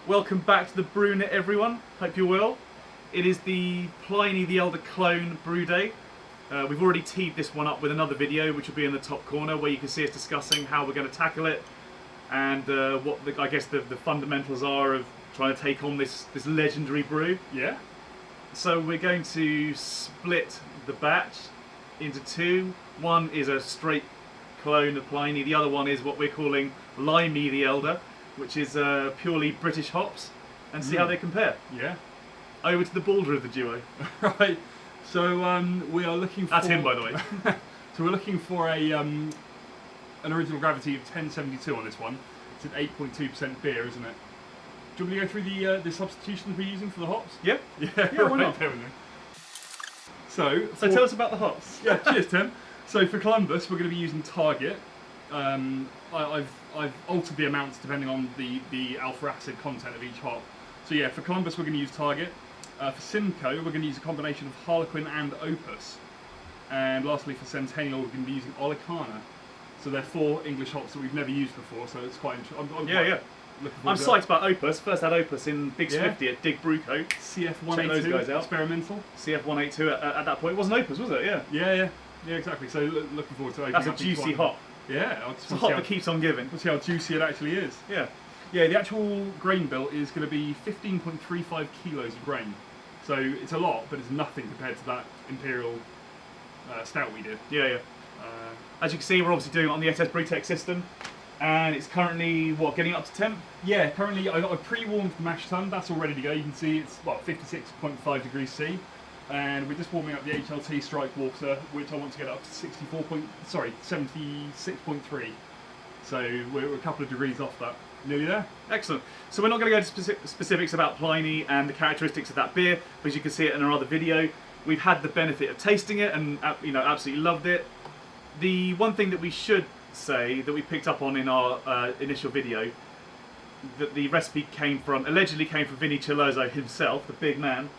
Welcome back to the Brew everyone. Hope you're well. It is the Pliny the Elder clone brew day. We've already teed this one up with another video, which will be in the top corner, where you can see us discussing how we're going to tackle it and what I guess the fundamentals are of trying to take on this legendary brew. Yeah. So we're going to split the batch into two. One is a straight clone of Pliny. The other one is what we're calling Limey the Elder, which is purely British hops, and see how they compare. Yeah. Over to the balder of the duo. Right. So we are looking for... That's him, by the way. So we're looking for an original gravity of 1072 on this one. It's an 8.2% beer, isn't it? Do you want me to go through the substitutions we're using for the hops? Yep. Yeah, Yeah, why not? Bear with me. So Tell us about the hops. Yeah, cheers, Tim. So for Columbus, we're going to be using Target. I've altered the amounts depending on the alpha acid content of each hop. So yeah, for Columbus we're going to use Target. For Simcoe we're going to use a combination of Harlequin and Opus. And lastly for Centennial we're going to be using Olicana. So they're 4 English hops that we've never used before, so it's quite interesting. Yeah. I'm psyched about Opus. First had Opus in Big Swifty at Dig Brew Co. CF182, check those guys out. Experimental. CF182 at that point. It wasn't Opus, was it? Yeah. Yeah, exactly. So looking forward to opening That's a up juicy each hop. Yeah, It's a hop that keeps on giving. We'll see how juicy it actually is. Yeah. Yeah, the actual grain bill is going to be 15.35 kilos of grain. So it's a lot, but it's nothing compared to that Imperial stout we did. Yeah. As you can see, we're obviously doing it on the SS Brewtech system, and it's currently, getting up to temp? Yeah, currently I've pre-warmed the mash tun. That's all ready to go. You can see it's 56.5 degrees C. And we're just warming up the HLT strike water, which I want to get up to 76.3. So we're a couple of degrees off that. Nearly there. Excellent. So we're not going to go into specifics about Pliny and the characteristics of that beer, because you can see it in our other video. We've had the benefit of tasting it and absolutely loved it. The one thing that we should say that we picked up on in our initial video, that the recipe allegedly came from Vinny Chilozo himself, the big man,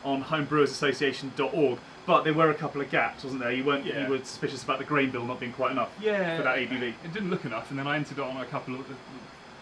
on homebrewersassociation.org. But there were a couple of gaps, wasn't there? You were suspicious about the grain bill not being quite enough for that ABV. It didn't look enough, and then I entered it on a couple of...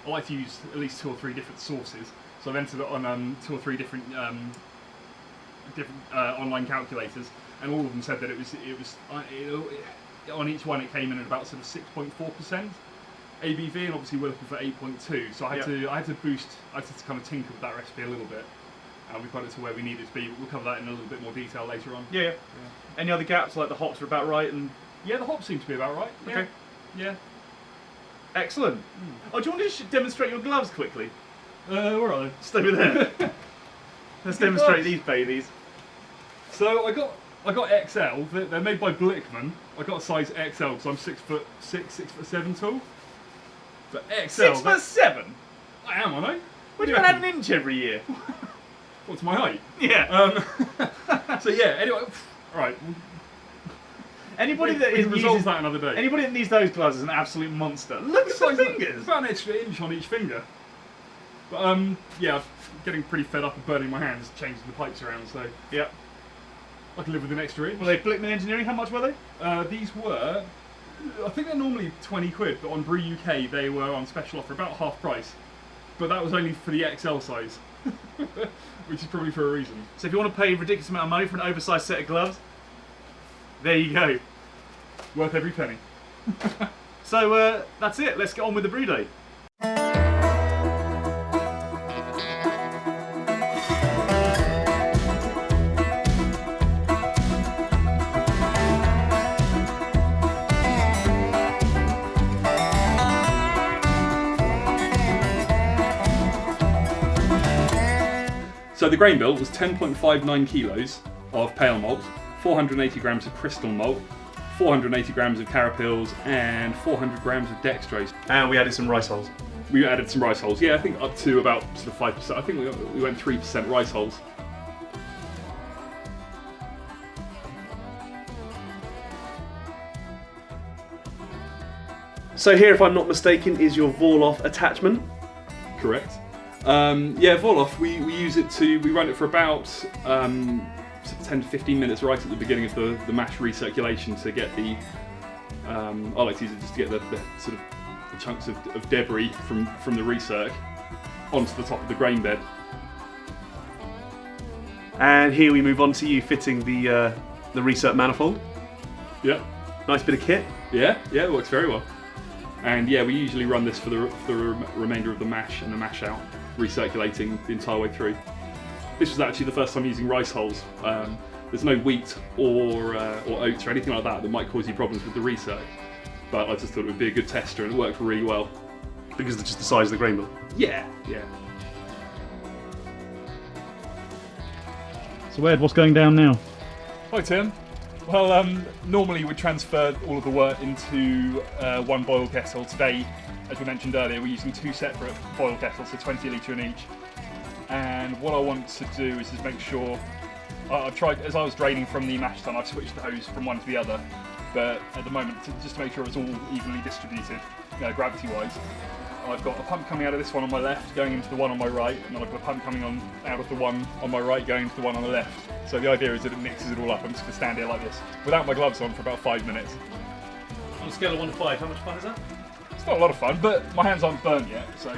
I like to use at least 2 or 3 different sources, so I've entered it on 2 or 3 different online calculators, and all of them said that it was on each one it came in at about sort of 6.4% ABV, and obviously we're looking for 8.2. So I had to kind of tinker with that recipe a little bit. We've got it to where we need it to be, but we'll cover that in a little bit more detail later on. Yeah. Any other gaps, like the hops are about right? And yeah, the hops seem to be about right. Okay. Yeah. Excellent. Oh, do you want to just demonstrate your gloves quickly? Where are they? Stay with there. Let's demonstrate these babies. So I got XL. They're made by Blickman. I got a size XL because I'm 6'6", 6'7" tall. But XL. 6'7"? I am, aren't I? What do you add an inch every year? What's my height? Yeah. So yeah. Anyway, right. Anybody that resolve that another day. Anybody that needs those gloves is an absolute monster. Look at the fingers. About an extra inch on each finger. But yeah, I'm getting pretty fed up of burning my hands, changing the pipes around. So yeah, I can live with an extra inch. Were they Blickman Engineering? How much were they? These were, I think they're normally 20 quid, but on Brew UK they were on special offer, about half price. But that was only for the XL size, which is probably for a reason. So if you want to pay a ridiculous amount of money for an oversized set of gloves, there you go. Worth every penny. So that's it. Let's get on with the brew day. So the grain bill was 10.59 kilos of pale malt, 480 grams of crystal malt, 480 grams of Carapils, and 400 grams of Dextrose. And we added some rice hulls. We added some rice hulls, yeah, I think up to about sort of 5%. I think we went 3% rice hulls. So here, if I'm not mistaken, is your Vorloff attachment. Correct. Yeah, Vorloff, we use it we run it for about 10 to 15 minutes right at the beginning of the mash recirculation to get the, I like to use it just to get the sort of the chunks of debris from the recirc onto the top of the grain bed. And here we move on to you fitting the recert manifold. Yep. Nice bit of kit. Yeah, it works very well. And yeah, we usually run this for the remainder of the mash and the mash out, recirculating the entire way through. This was actually the first time using rice hulls. There's no wheat or oats or anything like that might cause you problems with the recirc. But I just thought it would be a good tester, and it worked really well. Because of just the size of the grain mill. Yeah. So Ed, what's going down now? Hi Tim. Well, normally we transfer all of the wort into one boil kettle. Today, as we mentioned earlier, we're using 2 separate boil kettles, so 20 litre in each. And what I want to do is just make sure, I've tried, as I was draining from the mash tun, I've switched the hose from one to the other. But at the moment, just to make sure it's all evenly distributed, gravity-wise, I've got a pump coming out of this one on my left, going into the one on my right, and then I've got a pump coming out of the one on my right, going into the one on the left. So the idea is that it mixes it all up. I'm just going to stand here like this, without my gloves on, for about 5 minutes. On a scale of 1 to 5, how much fun is that? It's not a lot of fun, but my hands aren't burnt yet, so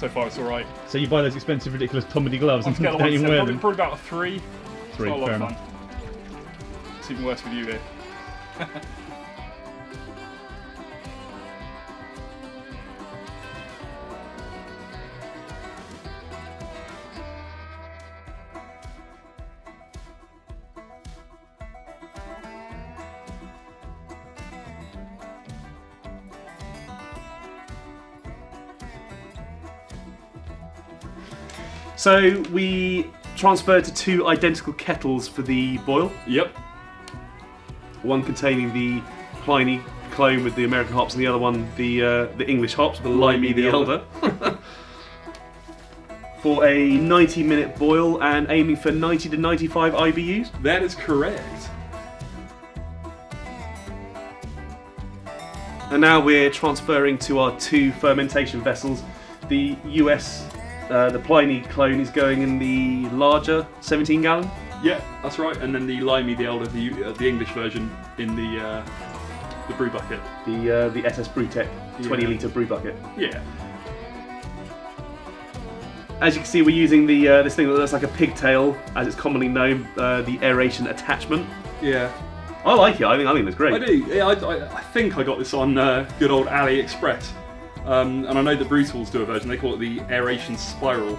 far it's alright. So you buy those expensive, ridiculous Tomedy gloves On a and scale of don't 1 to even 7, wear probably, them? probably about a 3. 3, It's not a lot fair of enough. fun. It's even worse with you here. So we transferred to 2 identical kettles for the boil. Yep. One containing the Pliny clone with the American hops, and the other one the English hops, the Limey the Elder. For a 90-minute boil and aiming for 90 to 95 IBUs. That is correct. And now we're transferring to our 2 fermentation vessels. The US, the Pliny clone is going in the larger 17 gallon. Yeah, that's right. And then the Limey the Elder, the English version, in the brew bucket. The SS Brewtech 20 litre brew bucket. Yeah. As you can see, we're using the this thing that looks like a pigtail, as it's commonly known, the aeration attachment. Yeah. I like it. I think it's great. I do. Yeah, I think I got this on good old AliExpress. And I know that Brew Tools do a version. They call it the aeration spiral.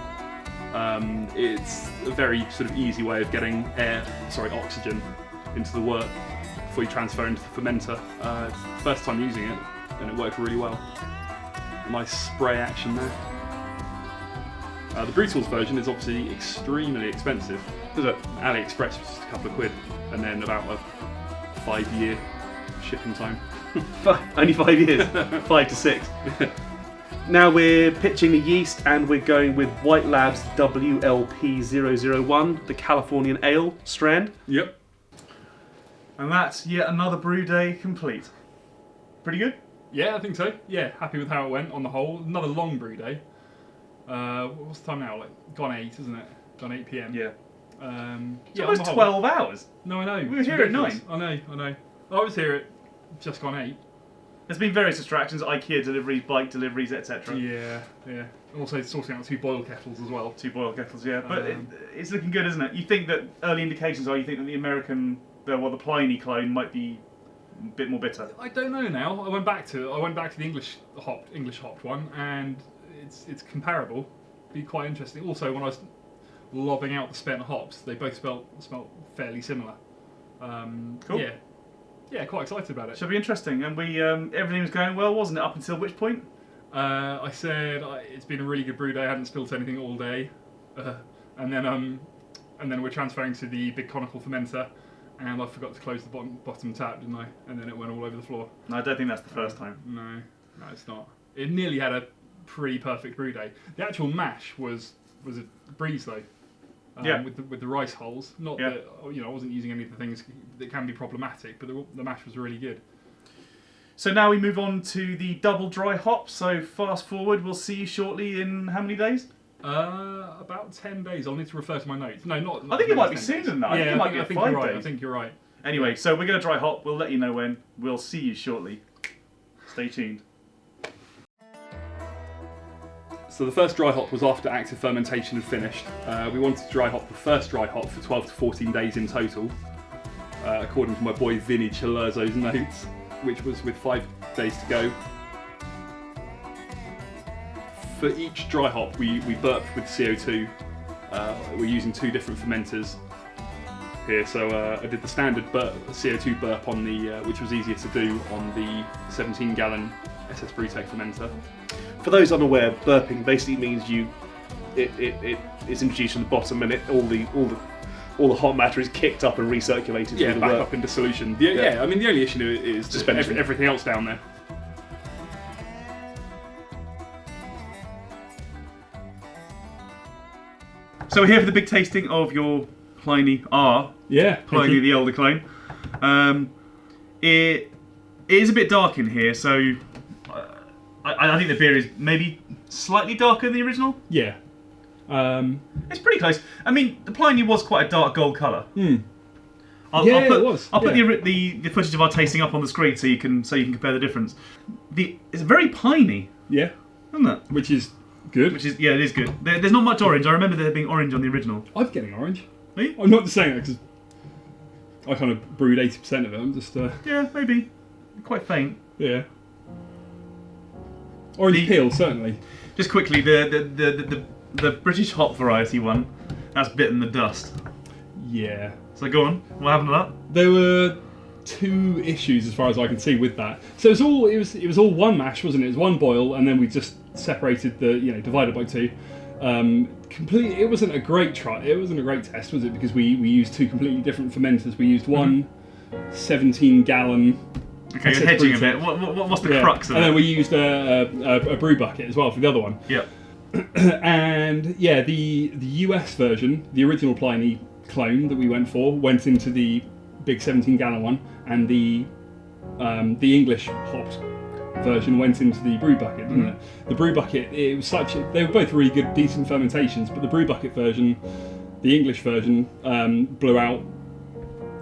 It's a very sort of easy way of getting oxygen into the wort before you transfer into the fermenter. It's the first time using it, and it worked really well. A nice spray action there. The Brew Tools version is obviously extremely expensive. Is it? AliExpress was just a couple of quid, and then about a 5-year shipping time. Only 5 years. 5 to 6. Now we're pitching the yeast, and we're going with White Labs WLP001, the Californian Ale strand. Yep. And that's yet another brew day complete. Pretty good? Yeah, I think so. Yeah, happy with how it went on the whole. Another long brew day. What's the time now? Like gone 8, isn't it? Gone 8 PM. Yeah. Yeah, Almost on the whole. 12 hours. No, I know. We were It's here at ridiculous. 9. I know. I was here at just gone 8. There's been various distractions, IKEA deliveries, bike deliveries, etc. Yeah. Also sorting out 2 boil kettles as well. 2 boil kettles, yeah. But it's looking good, isn't it? You think that early indications are, you think that the the Pliny clone might be a bit more bitter. I don't know now. I went back to the English hopped one, and it's comparable. Be quite interesting. Also, when I was lobbing out the spent hops, they both smelt fairly similar. Cool. Yeah, quite excited about it. Should be interesting. And we everything was going well, wasn't it? Up until which point? I said it's been a really good brew day. I hadn't spilt anything all day, and then we're transferring to the big conical fermenter, and I forgot to close the bottom tap, didn't I? And then it went all over the floor. No, I don't think that's the first time. No, it's not. It nearly had a pretty perfect brew day. The actual mash was a breeze though. Yeah. With the rice hulls. Not that I wasn't using any of the things that can be problematic, but the mash was really good. So now we move on to the double dry hop. So fast forward, we'll see you shortly in how many days? About 10 days. I'll need to refer to my notes. No, not. I think it might be sooner than that. I think it might be 5 you're right. days. I think you're right. Anyway, so we're going to dry hop. We'll let you know when. We'll see you shortly. Stay tuned. So the first dry hop was after active fermentation had finished. We wanted to dry hop the first dry hop for 12 to 14 days in total, according to my boy Vinny Chilurzo's notes, which was with 5 days to go. For each dry hop, we burped with CO2. We're using 2 different fermenters here, so I did the standard CO2 burp on the, which was easier to do on the 17-gallon SS Brewtech fermenter. For those unaware, burping basically means it's introduced from the bottom, and all the hot matter is kicked up and recirculated. Yeah, through the back work. up into solution. Yeah, I mean the only issue is just Suspension. everything else down there. So we're here for the big tasting of your Pliny R. Yeah, Pliny the Elder clone. It is a bit dark in here, so I think the beer is maybe slightly darker than the original. Yeah. It's pretty close. I mean, the Pliny was quite a dark gold colour. It was. I'll put the footage of our tasting up on the screen so you can compare the difference. It's very piney, Yeah, isn't it? which is good. Which is it is good. There's not much orange. I remember there being orange on the original. I'm getting orange. Are you? I'm not just saying that because I kind of brewed 80% of it. I'm just Yeah, maybe. Quite faint. yeah. Orange peel certainly. Just quickly, the British hop variety one, that's bitten the dust. Yeah. So go on. What happened to that? There were 2 issues as far as I can see with that. So it was all one mash, wasn't it? It was one boil, and then we just separated divided by 2. Completely, it wasn't a great try. It wasn't a great test, was it? Because we used 2 completely different fermenters. We used one 17-gallon. Okay, you're hedging a bit. What's the crux of it? And then we used a brew bucket as well for the other one. Yeah. And yeah, the US version, the original Pliny clone that we went for, went into the big 17-gallon one, and the English hopped version went into the brew bucket, didn't it? The brew bucket, it was they were both really good, decent fermentations, but the brew bucket version, the English version, blew out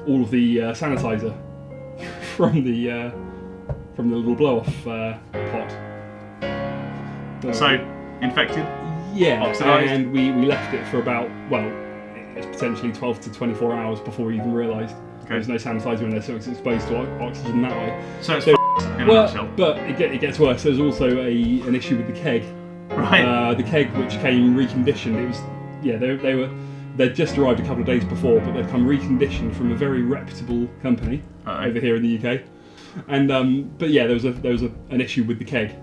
all of the sanitizer from the little blow-off pot. So infected. Yeah, Oxidised. and we left it for about, it's potentially 12 to 24 hours before we even realised there was no sanitizer in there, so it's exposed to oxygen that way. So it's in a nutshell. But it gets worse. There's also an issue with the keg. Right. The keg, which came reconditioned, it was they'd just arrived a couple of days before, but they'd come reconditioned from a very reputable company over here in the UK. And but yeah, there was an issue with the keg.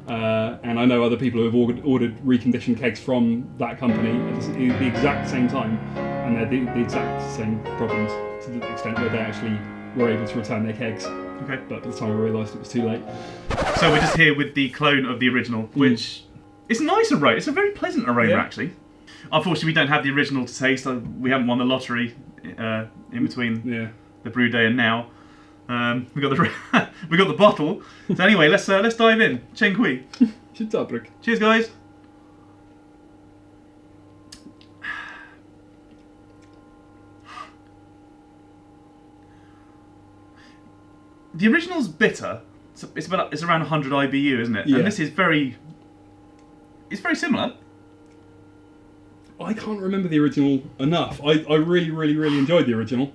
And I know other people who have ordered reconditioned kegs from that company at the exact same time, and they're the exact same problems to the extent where they actually were able to return their kegs. Okay. But by the time I realised it was too late. So we're just here with the clone of the original, which is a nice aroma. It's a very pleasant aroma, actually. Unfortunately, we don't have the original to taste. We haven't won the lottery in between the brew day and now. We got the bottle. So anyway, let's dive in. Chen Kui. Cheers, guys. The original's bitter. It's around 100 IBU, isn't it? Yeah. And this is it's very similar. I can't remember the original enough. I really, really, really enjoyed the original.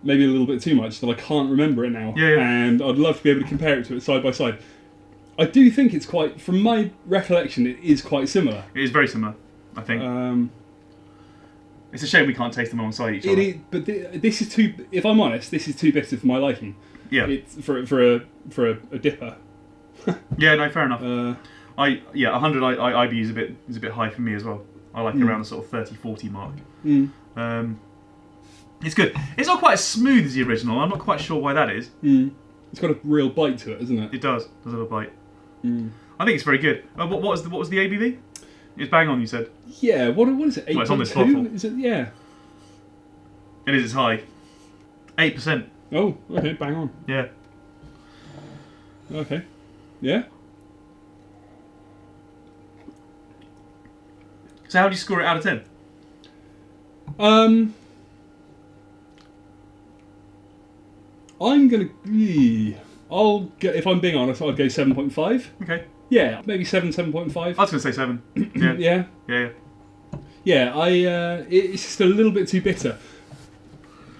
Maybe a little bit too much, that I can't remember it now. Yeah. And I'd love to be able to compare it to it side by side. I do think it's quite, from my recollection, it is quite similar. It is very similar, I think. It's a shame we can't taste them alongside each other. But this is too, if I'm honest, this is too bitter for my liking. Yeah. It's for a dipper. Yeah, no, fair enough. 100 IBU is a bit high for me as well. I like around the sort of 30-40 mark. It's good. It's not quite as smooth as the original. I'm not quite sure why that is. It's got a real bite to it, isn't it? It does. It does have a bite. I think it's very good. What was the ABV? It's bang on, you said. Yeah. What is it? 8.2? Well, it's on this bottle. Is it? Yeah. It is. It's high. 8%. Oh, okay. Bang on. Yeah. Okay. Yeah. So how do you score it out of 10? I'm gonna. I'll go. If I'm being honest, I'd go 7.5. Okay. Yeah, maybe 7, 7.5. I was going to say 7. Yeah. Yeah. Yeah. Yeah, it's just a little bit too bitter.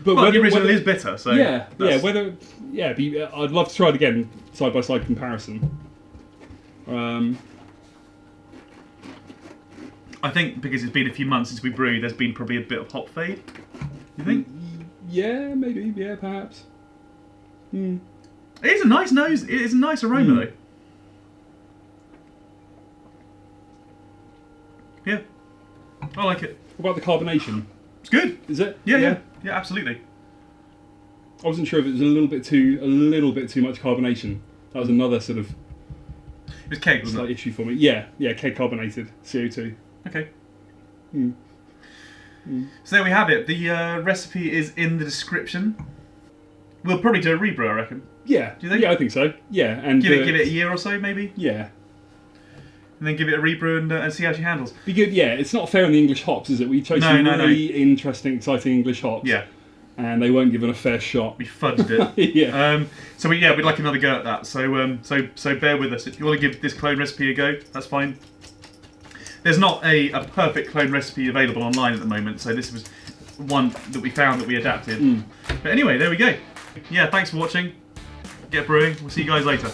But Well, the original is bitter, so yeah, that's- I'd love to try it again, side by side comparison. I think because it's been a few months since we brewed, there's been probably a bit of hop fade. You think? Yeah, maybe. Yeah, perhaps. It is a nice nose. It is a nice aroma though. Yeah, I like it. What about the carbonation? It's good. Is it? Yeah, absolutely. I wasn't sure if it was a little bit too much carbonation. That was another sort of It was keg, wasn't slight it? issue for me. Yeah, keg carbonated CO2. Okay. So there we have it. The recipe is in the description. We'll probably do a rebrew, I reckon. Yeah. Do you think? Yeah, I think so. Yeah, and Give it a year or so, maybe, Yeah. and then give it a rebrew and see how she handles. Be good. Yeah, it's not fair on the English hops, is it? We chose some really interesting, exciting English hops. Yeah, And they weren't given a fair shot. we fudged it. Yeah. So we'd like another go at that. So bear with us. If you want to give this clone recipe a go, that's fine. There's not a perfect clone recipe available online at the moment, so this was one that we found that we adapted. But anyway, there we go. Yeah, thanks for watching. Get brewing. We'll see you guys later.